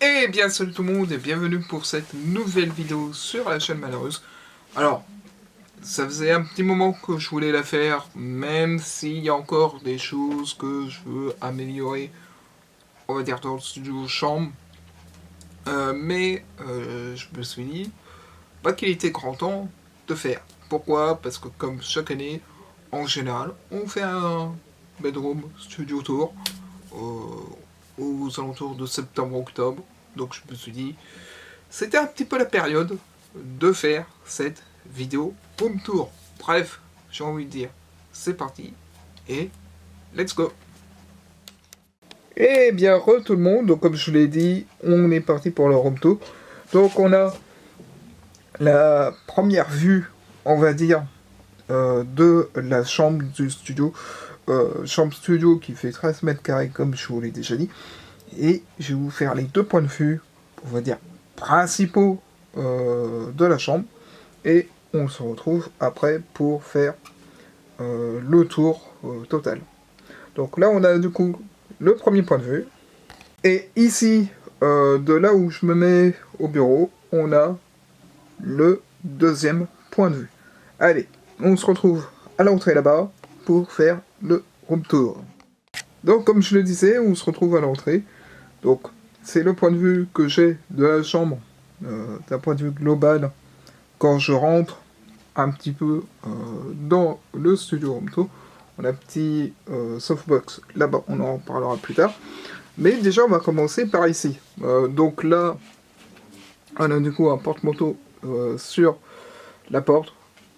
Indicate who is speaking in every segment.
Speaker 1: Eh bien salut tout le monde et bienvenue pour cette nouvelle vidéo sur la chaîne Malheureuse. Alors, ça faisait un petit moment que je voulais la faire, même s'il y a encore des choses que je veux améliorer, on va dire dans le studio chambre. Mais je me suis dit, pas qu'il était grand temps de faire. Pourquoi? Parce que comme chaque année, en général, on fait un bedroom studio tour aux alentours de septembre-octobre. Donc je me suis dit, c'était un petit peu la période de faire cette vidéo home tour. Bref, j'ai envie de dire, c'est parti et let's go. Et bien re tout le monde, donc comme je l'ai dit, on est parti pour le home tour. Donc on a la première vue, on va dire, de la chambre du studio. Chambre studio qui fait 13 mètres carrés comme je vous l'ai déjà dit. Et je vais vous faire les deux points de vue, on va dire, principaux de la chambre. Et on se retrouve après pour faire le tour total. Donc là, on a du coup le premier point de vue. Et ici, de là où je me mets au bureau, on a le deuxième point de vue. Allez, on se retrouve à l'entrée là-bas pour faire le room tour. Donc comme je le disais, on se retrouve à l'entrée. Donc c'est le point de vue que j'ai de la chambre, d'un point de vue global, quand je rentre un petit peu dans le studio home tour. On a un petit softbox là-bas, on en parlera plus tard. Mais déjà, on va commencer par ici. Donc là, on a du coup un porte-manteau sur la porte.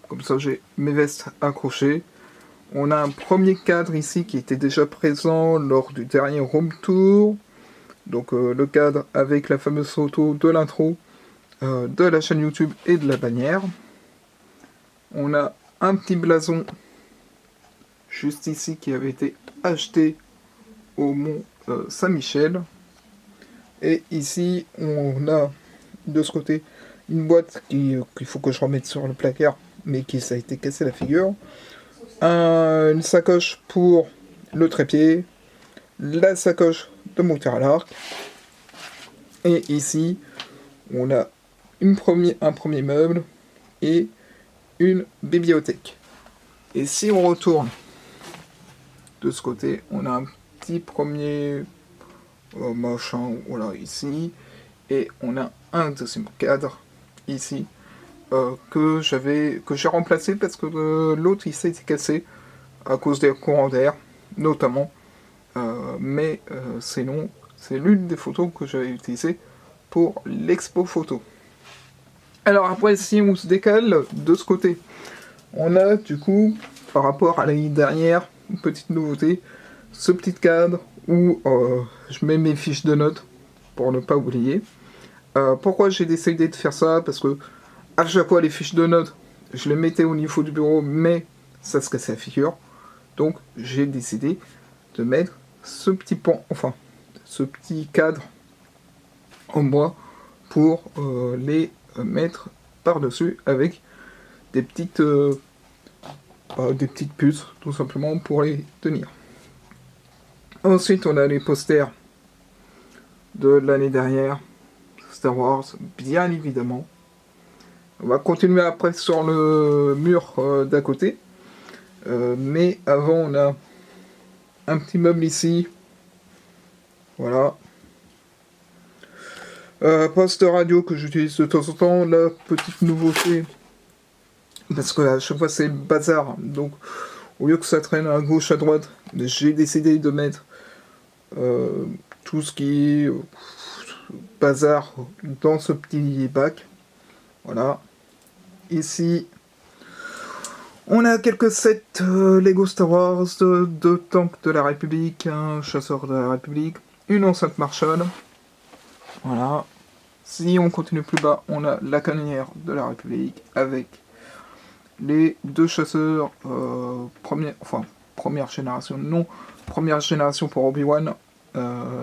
Speaker 1: Comme ça, j'ai mes vestes accrochées. On a un premier cadre ici qui était déjà présent lors du dernier home tour. Donc le cadre avec la fameuse photo de l'intro de la chaîne YouTube et de la bannière. On a un petit blason juste ici qui avait été acheté au Mont Saint-Michel. Et ici, on a de ce côté une boîte qu'il faut que je remette sur le placard, mais qui ça a été cassé la figure. Une sacoche pour le trépied, la sacoche de mon tir à l'arc. Et ici, on a un premier meuble et une bibliothèque. Et si on retourne de ce côté, on a un petit premier machin, voilà, ici. Et on a un deuxième cadre, ici, que j'ai remplacé parce que l'autre, il s'est cassé à cause des courants d'air, notamment. Sinon, c'est l'une des photos que j'avais utilisées pour l'expo photo. Alors après, si on se décale de ce côté, on a du coup, par rapport à l'année dernière, une petite nouveauté, ce petit cadre où je mets mes fiches de notes pour ne pas oublier. Pourquoi j'ai décidé de faire ça? Parce que à chaque fois les fiches de notes, je les mettais au niveau du bureau, mais ça se cassait la figure. Donc j'ai décidé de mettre ce petit pan, enfin ce petit cadre en bois pour les mettre par-dessus avec des petites puces tout simplement pour les tenir. Ensuite on a les posters de l'année dernière, Star Wars, bien évidemment. On va continuer après sur le mur d'à côté. Mais avant, on a un petit meuble ici. Voilà. Poste radio que j'utilise de temps en temps. La petite nouveauté. Parce que à chaque fois, c'est le bazar. Donc, au lieu que ça traîne à gauche, à droite, j'ai décidé de mettre tout ce qui est bazar dans ce petit bac. Voilà. Ici, on a quelques sets Lego Star Wars, deux tanks de la République, un chasseur de la République, une enceinte Marshall. Voilà. Si on continue plus bas, on a la canonnière de la République avec les deux chasseurs première génération, non, première génération pour Obi-Wan,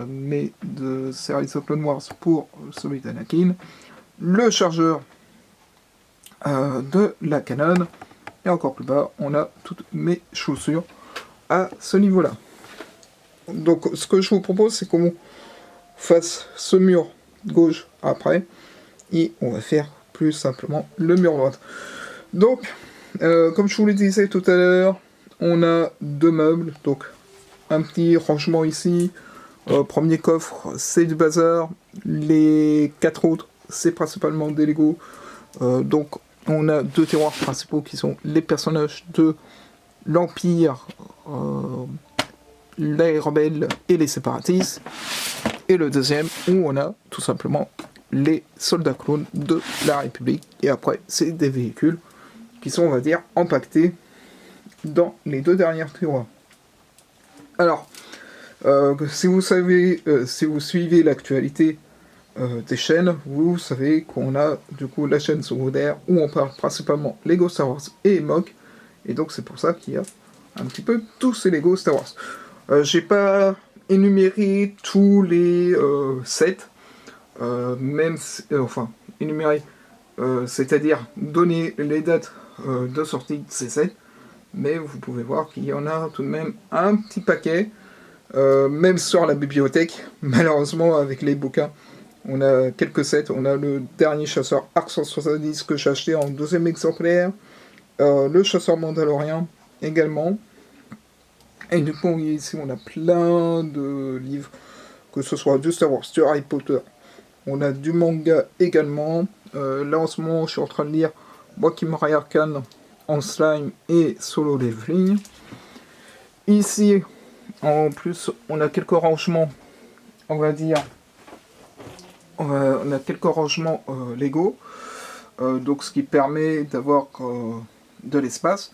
Speaker 1: mais de Series of Clone Wars pour celui d'Anakin, le chargeur de la Canon. Et encore plus bas, on a toutes mes chaussures à ce niveau-là. Donc ce que je vous propose, c'est qu'on fasse ce mur gauche après, et on va faire plus simplement le mur droit. Donc, comme je vous le disais tout à l'heure, on a 2 meubles, donc un petit rangement ici, premier coffre, c'est du bazar, les 4 autres, c'est principalement des Lego, donc on a 2 tiroirs principaux qui sont les personnages de l'Empire, les rebelles et les séparatistes, et le deuxième où on a tout simplement les soldats clones de la République, et après c'est des véhicules qui sont, on va dire, empaquetés dans les 2 dernières tiroirs. Alors, si vous savez, si vous suivez l'actualité des chaînes, vous savez qu'on a du coup la chaîne secondaire où on parle principalement Lego Star Wars et MOC, et donc c'est pour ça qu'il y a un petit peu tous ces Lego Star Wars. J'ai pas énuméré tous les sets, enfin énumérer, c'est-à-dire donner les dates de sortie de ces sets, mais vous pouvez voir qu'il y en a tout de même un petit paquet, même sur la bibliothèque, malheureusement avec les bouquins. On a quelques sets, on a le dernier chasseur Arc 170 que j'ai acheté en 2e exemplaire, le chasseur mandalorien également, et du coup ici on a plein de livres, que ce soit du Star Wars, du Harry Potter, on a du manga également. Là en ce moment je suis en train de lire Wakimari Arcane en slime et solo leveling. Ici en plus on a quelques rangements, on va dire, on a quelques rangements Lego, donc ce qui permet d'avoir de l'espace.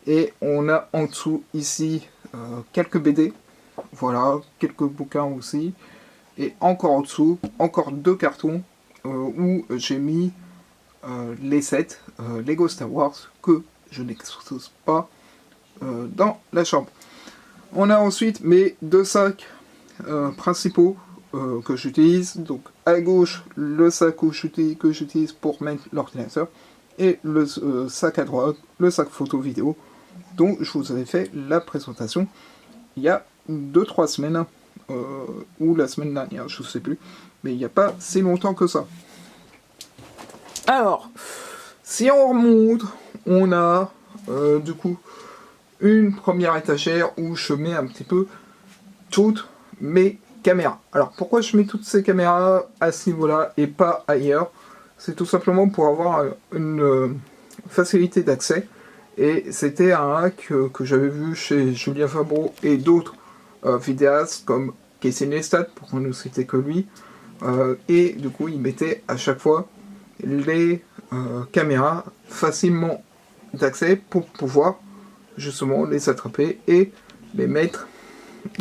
Speaker 1: Et on a en dessous ici quelques BD, voilà, quelques bouquins aussi. Et encore en dessous, encore 2 cartons où j'ai mis les sets Lego Star Wars que je n'expose pas dans la chambre. On a ensuite mes 2 sacs principaux que j'utilise. Donc à gauche, le sac que j'utilise pour mettre l'ordinateur, et le sac à droite, le sac photo vidéo, dont je vous avais fait la présentation il y a 2-3 semaines, ou la semaine dernière, je ne sais plus, mais il n'y a pas si longtemps que ça. Alors, si on remonte, on a du coup une première étagère où je mets un petit peu toutes mes caméras. Alors pourquoi je mets toutes ces caméras à ce niveau-là et pas ailleurs? C'est tout simplement pour avoir une facilité d'accès. Et c'était un hack que j'avais vu chez Julien Fabreau et d'autres vidéastes comme Casey Neistat, pour ne citer que lui. Et du coup, il mettait à chaque fois les caméras facilement d'accès pour pouvoir justement les attraper et les mettre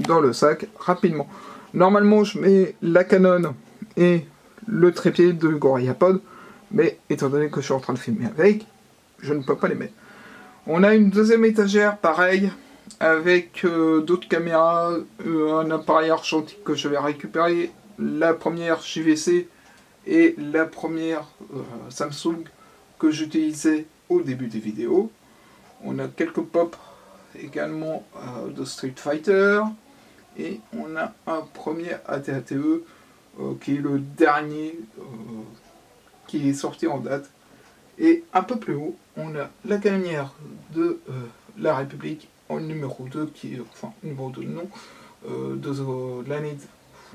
Speaker 1: dans le sac rapidement. Normalement, je mets la Canon et le trépied de GorillaPod, mais étant donné que je suis en train de filmer avec, je ne peux pas les mettre. On a une deuxième étagère, pareil, avec d'autres caméras, un appareil argentique que je vais récupérer, la première JVC et la première Samsung que j'utilisais au début des vidéos. On a quelques pops également de Street Fighter, et on a un premier AT-ATE qui est le dernier qui est sorti en date. Et un peu plus haut, on a la gagnère de la République en numéro 2, qui est, enfin, numéro 2 non, de l'année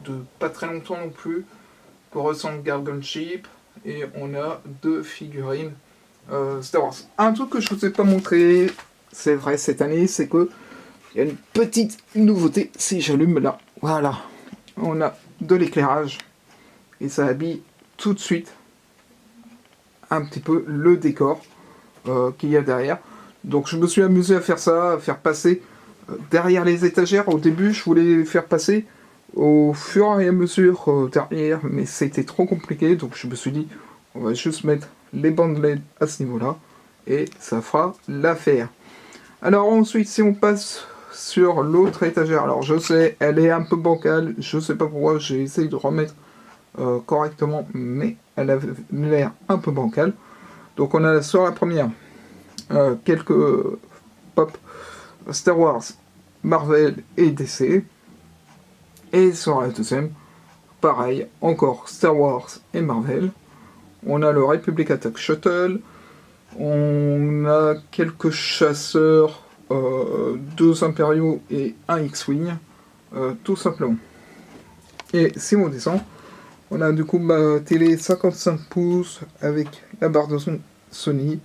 Speaker 1: de pas très longtemps non plus, Coruscant Garden Ship, et on a 2 figurines Star Wars. Un truc que je ne vous ai pas montré, c'est vrai, cette année, c'est que il y a une petite nouveauté. Si j'allume là, voilà, on a de l'éclairage, et ça habille tout de suite un petit peu le décor qu'il y a derrière. Donc je me suis amusé à faire ça, à faire passer derrière les étagères. Au début, je voulais faire passer au fur et à mesure derrière, mais c'était trop compliqué, donc je me suis dit, on va juste mettre les bandes LED à ce niveau-là, et ça fera l'affaire. Alors ensuite, si on passe sur l'autre étagère, alors je sais, elle est un peu bancale, je sais pas pourquoi, j'ai essayé de remettre correctement, mais elle a l'air un peu bancale. Donc on a sur la première quelques pop Star Wars, Marvel et DC, et sur la deuxième pareil, encore Star Wars et Marvel. On a le Republic Attack Shuttle. On a quelques chasseurs, 2 impériaux et un X-Wing, tout simplement. Et si on descend, on a du coup ma télé 55 pouces avec la barre de son Sony.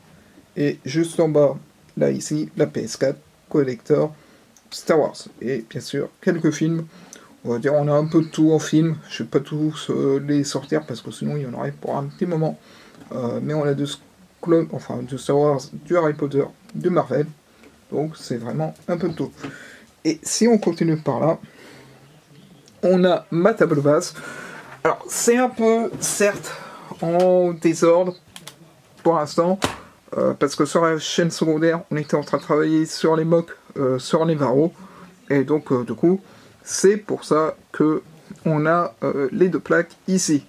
Speaker 1: Et juste en bas, là ici, la PS4, collector, Star Wars. Et bien sûr, quelques films. On va dire on a un peu de tout en film. Je ne vais pas tous les sortir parce que sinon il y en aurait pour un petit moment. Mais on a de Star Wars, du Harry Potter, du Marvel. Donc c'est vraiment un peu de tout. Et si on continue par là, on a ma table basse. Alors c'est un peu, certes, en désordre pour l'instant. Parce que sur la chaîne secondaire, on était en train de travailler sur les mocks, sur les Varro. Et donc du coup, c'est pour ça que on a les 2 plaques ici.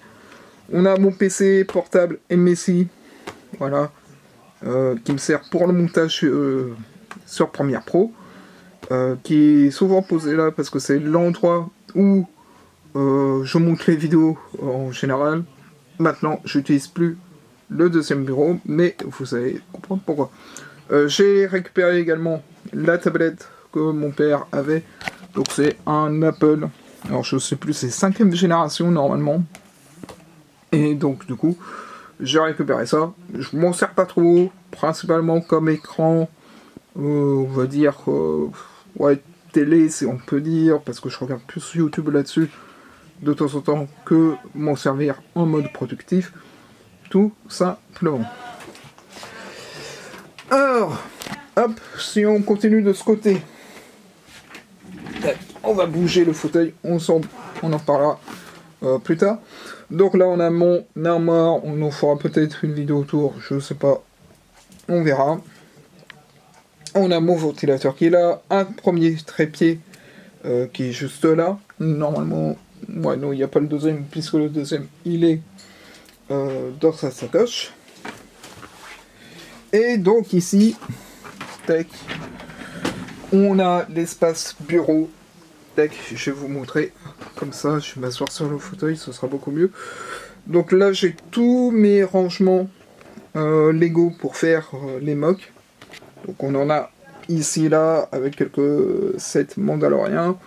Speaker 1: On a mon PC portable MSI, voilà, qui me sert pour le montage sur Premiere Pro, qui est souvent posé là parce que c'est l'endroit où je monte les vidéos en général. Maintenant, j'utilise plus le deuxième bureau, mais vous allez comprendre pourquoi. J'ai récupéré également la tablette que mon père avait, donc c'est un Apple, alors je sais plus, c'est 5e génération normalement, et donc du coup, j'ai récupéré ça. Je m'en sers pas trop, principalement comme écran, on va dire, ouais, télé, si on peut dire, parce que je regarde plus YouTube là-dessus de temps en temps que m'en servir en mode productif, tout simplement. Alors, hop, si on continue de ce côté, on va bouger le fauteuil, on en parlera plus tard. Donc là, on a mon armoire, on en fera peut-être une vidéo autour, je sais pas, on verra. On a mon ventilateur qui est là, un premier trépied qui est juste là. Normalement, ouais, non, il n'y a pas le deuxième, puisque le deuxième, il est dans sa sacoche. Et donc ici, tac, on a l'espace bureau. Tac, je vais vous montrer. Comme ça, je vais m'asseoir sur le fauteuil, ce sera beaucoup mieux. Donc là, j'ai tous mes rangements Lego pour faire les mocks. Donc on en a ici, là, avec quelques sets mandaloriens.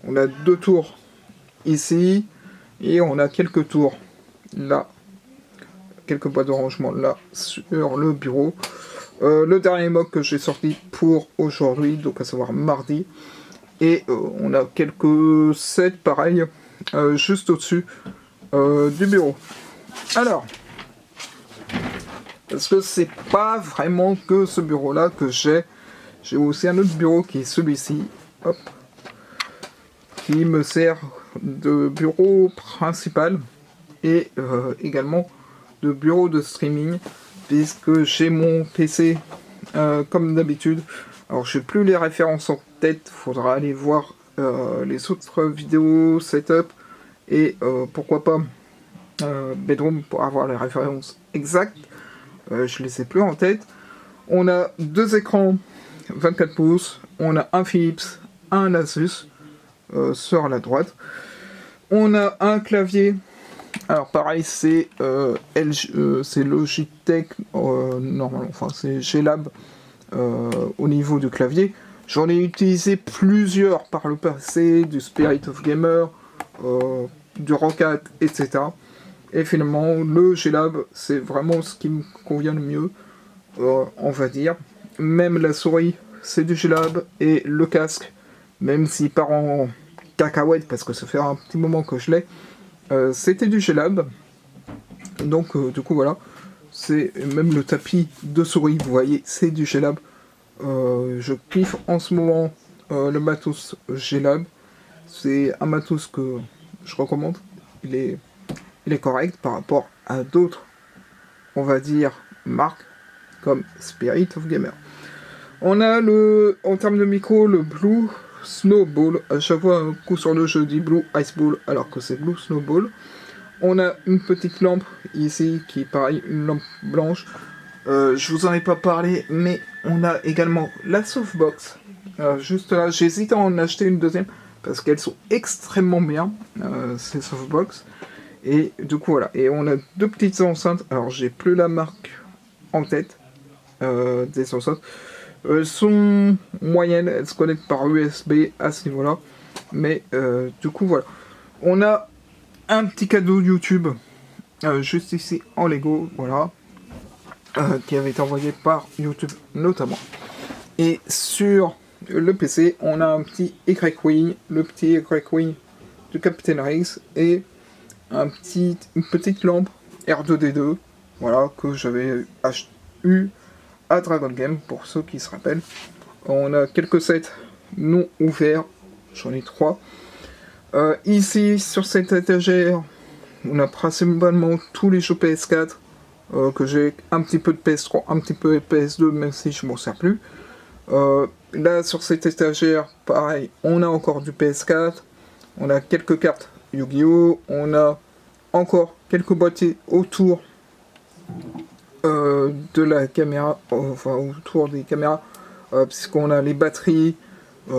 Speaker 1: On a 2 tours ici. Et on a quelques tours là. Quelques boîtes de rangement là, sur le bureau. Le dernier mock que j'ai sorti pour aujourd'hui, donc à savoir mardi. Et on a quelques sets pareils, juste au-dessus du bureau. Alors, parce que c'est pas vraiment que ce bureau-là que j'ai. J'ai aussi un autre bureau qui est celui-ci. Hop. Qui me sert de bureau principal. Et également de bureau de streaming. Puisque j'ai mon PC comme d'habitude. Alors je n'ai plus les références en tête. Faudra aller voir les autres vidéos setup. Et pourquoi pas Bedroom pour avoir les références exactes. Je les ai plus en tête. On a 2 écrans 24 pouces. On a un Philips, un Asus sur la droite. On a un clavier. Alors pareil, c'est c'est Logitech normalement. Enfin c'est G-Lab au niveau du clavier. J'en ai utilisé plusieurs par le passé, du Spirit of Gamer, du Roccat, etc. Et finalement, le G-Lab, c'est vraiment ce qui me convient le mieux, on va dire. Même la souris, c'est du G-Lab, et le casque, même s'il part en cacahuète, parce que ça fait un petit moment que je l'ai, c'était du G-Lab. Donc, du coup, voilà. C'est même le tapis de souris, vous voyez, c'est du G-Lab. Je kiffe en ce moment le matos G-Lab. C'est un matos que je recommande. Il est correct par rapport à d'autres, on va dire, marques comme Spirit of Gamer. On a en termes de micro, le Blue Snowball. À chaque fois, un coup sur le jeu, je dis Blue Ice Ball alors que c'est Blue Snowball. On a une petite lampe ici qui est pareil, une lampe blanche. Je vous en ai pas parlé, mais on a également la softbox. Juste là, j'hésite à en acheter une deuxième parce qu'elles sont extrêmement bien, ces softbox. Et du coup voilà, et on a deux petites enceintes, alors j'ai plus la marque en tête des enceintes. Elles sont moyennes, elles se connectent par USB à ce niveau-là, mais du coup voilà. On a un petit cadeau YouTube, juste ici en Lego, voilà, qui avait été envoyé par YouTube notamment. Et sur le PC, on a un petit Y-Wing, le petit Y-Wing du Captain Riggs, et une petite lampe R2D2, voilà, que j'avais eu à Dragon Game, pour ceux qui se rappellent. On a quelques sets non ouverts, j'en ai 3. Ici, sur cette étagère, on a principalement tous les jeux PS4, que j'ai un petit peu de PS3, un petit peu de PS2, même si je m'en sers plus. Là, sur cette étagère, pareil, on a encore du PS4, on a quelques cartes Yu-Gi-Oh!, on a encore quelques boîtiers autour de la caméra, enfin autour des caméras, puisqu'on a les batteries,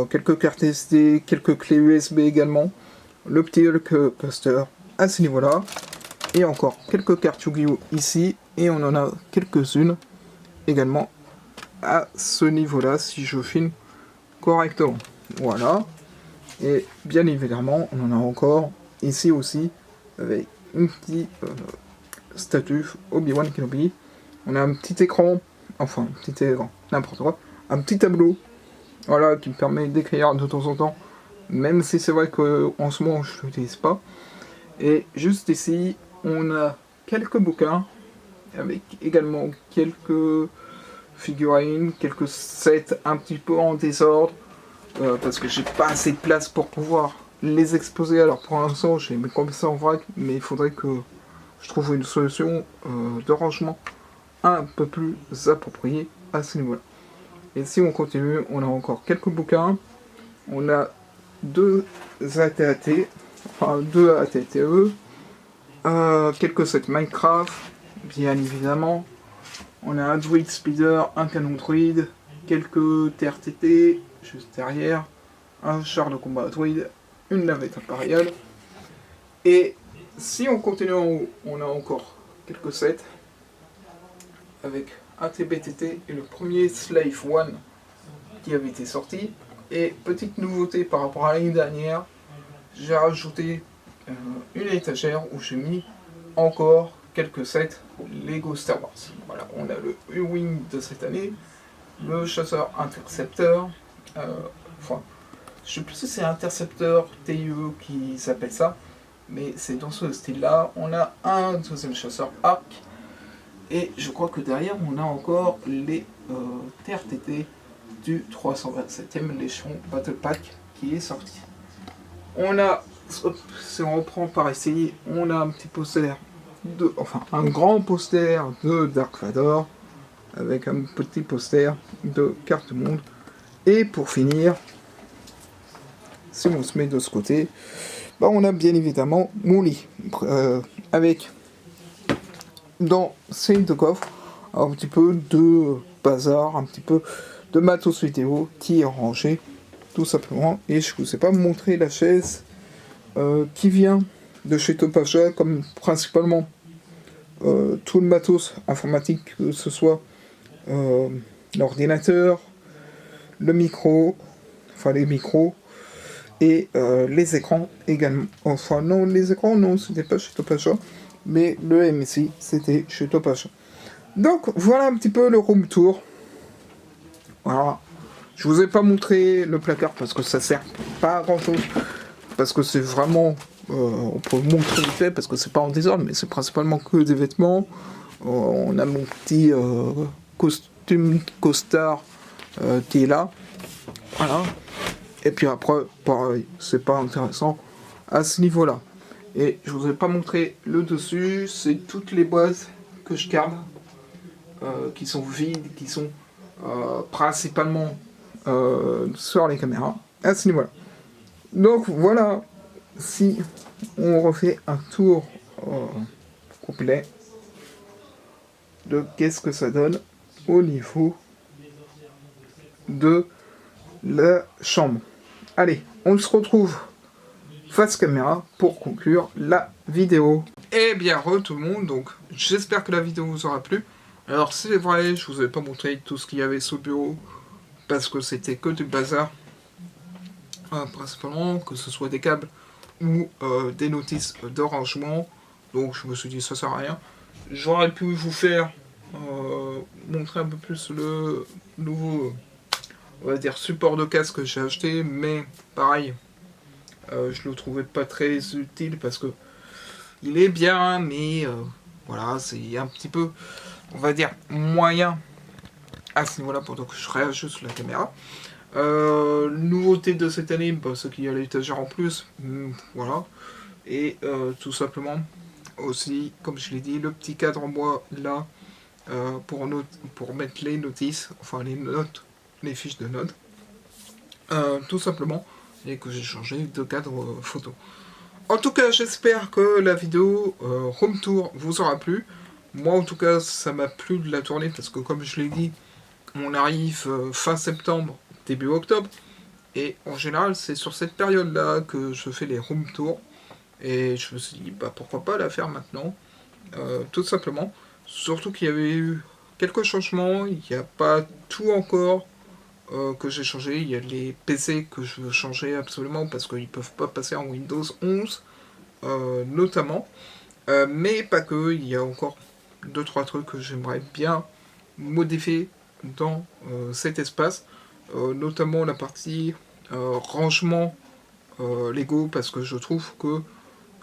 Speaker 1: quelques cartes SD, quelques clés USB également, le petit Hulkbuster à ce niveau-là, et encore quelques cartes Yu-Gi-Oh! Ici, et on en a quelques-unes également à ce niveau-là, si je filme correctement. Voilà. Et bien évidemment, on en a encore ici aussi, avec une petite statue Obi-Wan Kenobi. On a un petit écran, enfin, un petit écran, n'importe quoi, un petit tableau, voilà, qui me permet d'écrire de temps en temps, même si c'est vrai qu'en ce moment, je ne l'utilise pas. Et juste ici, on a quelques bouquins, avec également quelques figurines, quelques sets un petit peu en désordre, parce que j'ai pas assez de place pour pouvoir les exposer. Alors pour l'instant, j'ai mis comme ça en vrac, mais il faudrait que je trouve une solution de rangement un peu plus appropriée à ce niveau-là. Et si on continue, on a encore quelques bouquins, on a deux AT-AT, enfin deux AT-ATE, quelques sets Minecraft, bien évidemment. On a un Druid Speeder, un canon Druid, quelques TRTT juste derrière, un char de combat Druid, une navette impériale. Et si on continue en haut, on a encore quelques sets avec un TBTT et le premier Slave One qui avait été sorti. Et petite nouveauté par rapport à l'année dernière, j'ai rajouté une étagère où j'ai mis encore quelques sets Lego Star Wars. Voilà, on a le U-Wing de cette année, le chasseur intercepteur, enfin, je sais plus si c'est intercepteur TIE qui s'appelle ça, mais c'est dans ce style-là. On a un deuxième chasseur Arc, et je crois que derrière on a encore les TRTT du 327e Légion Battle Pack qui est sorti. On a, si on reprend par ici, on a un petit poster enfin un grand poster de Dark Vador avec un petit poster de carte monde. Et pour finir, si on se met de ce côté, bah on a bien évidemment mon lit avec dans ces deux coffres un petit peu de bazar, un petit peu de matos vidéo qui est rangé tout simplement. Et je vous ai pas montré la chaise qui vient de chez Topacha, comme principalement tout le matos informatique, que ce soit l'ordinateur, le micro, enfin les micros, et les écrans également. Enfin non, les écrans non, c'était pas chez Topacha, mais le MSI c'était chez Topacha. Donc voilà un petit peu le room tour. Voilà. Je vous ai pas montré le placard parce que ça sert pas à grand chose. Parce que c'est vraiment... on peut montrer le fait parce que c'est pas en désordre, mais c'est principalement que des vêtements. On a mon petit costume costard qui est là. Voilà. Et puis après, pareil, c'est pas intéressant à ce niveau-là. Et je vous ai pas montré le dessus, c'est toutes les boîtes que je garde, qui sont vides, qui sont principalement sur les caméras, à ce niveau-là. Donc voilà, si on refait un tour complet de qu'est-ce que ça donne au niveau de la chambre. Allez, on se retrouve face caméra pour conclure la vidéo. Eh bien, tout le monde, donc j'espère que la vidéo vous aura plu. Alors c'est vrai, je vous ai pas montré tout ce qu'il y avait sur le bureau, parce que c'était que du bazar. Principalement, que ce soit des câbles ou des notices de rangement. Donc je me suis dit ça sert à rien. J'aurais pu vous faire montrer un peu plus le nouveau, on va dire, support de casque que j'ai acheté, mais pareil, je le trouvais pas très utile parce que il est bien, mais voilà, c'est un petit peu, on va dire, moyen à ce niveau-là pendant que je réajuste la caméra. Nouveauté de cette année, bah, ce qu'il y a à l'étagère en plus, voilà. Et tout simplement aussi, comme je l'ai dit, le petit cadre en bois là pour mettre les notices, enfin les notes, les fiches de notes, tout simplement, et que j'ai changé de cadre photo. En tout cas, j'espère que la vidéo Home Tour vous aura plu. Moi, en tout cas, ça m'a plu de la tourner parce que, comme je l'ai dit, on arrive fin septembre, début octobre. Et en général, c'est sur cette période-là que je fais les Home Tours. Et je me suis dit, bah, pourquoi pas la faire maintenant, tout simplement. Surtout qu'il y avait eu quelques changements, il n'y a pas tout encore que j'ai changé. Il y a les PC que je veux changer absolument parce qu'ils ne peuvent pas passer en Windows 11, notamment. Mais pas que, il y a encore 2-3 trucs que j'aimerais bien modifier dans cet espace. Notamment la partie rangement Lego, parce que je trouve que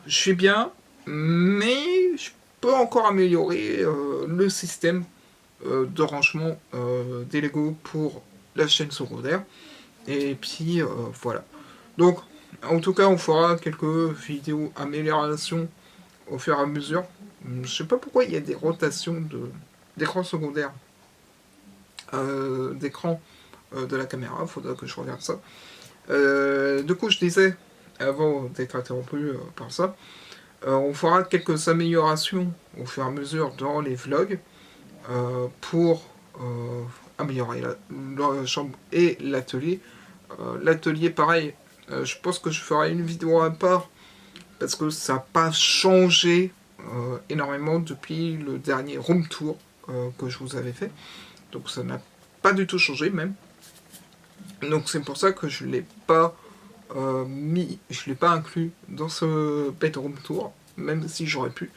Speaker 1: je suis bien, mais je peux encore améliorer le système de rangement des Lego pour la chaîne secondaire. Et puis voilà. Donc, en tout cas, on fera quelques vidéos améliorations au fur et à mesure. Je sais pas pourquoi il y a des rotations d'écran secondaire, d'écran de la caméra. Faudra que je regarde ça. Du coup, je disais, avant d'être interrompu par ça, on fera quelques améliorations au fur et à mesure dans les vlogs pour améliorer la chambre et l'atelier. L'atelier, pareil, je pense que je ferai une vidéo à part parce que ça n'a pas changé énormément depuis le dernier room tour que je vous avais fait. Donc ça n'a pas du tout changé même. Donc c'est pour ça que je ne l'ai pas je l'ai pas inclus dans ce bedroom tour, même si j'aurais pu,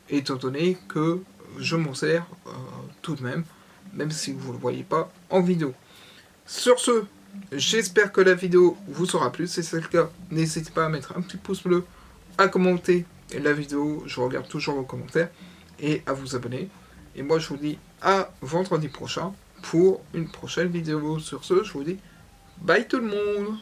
Speaker 1: étant donné que je m'en sers tout de même si vous ne le voyez pas en vidéo. Sur ce, j'espère que la vidéo vous aura plu. Si c'est le cas, n'hésitez pas à mettre un petit pouce bleu, à commenter la vidéo, je regarde toujours vos commentaires, et à vous abonner. Et moi je vous dis à vendredi prochain pour une prochaine vidéo. Sur ce, je vous dis bye tout le monde.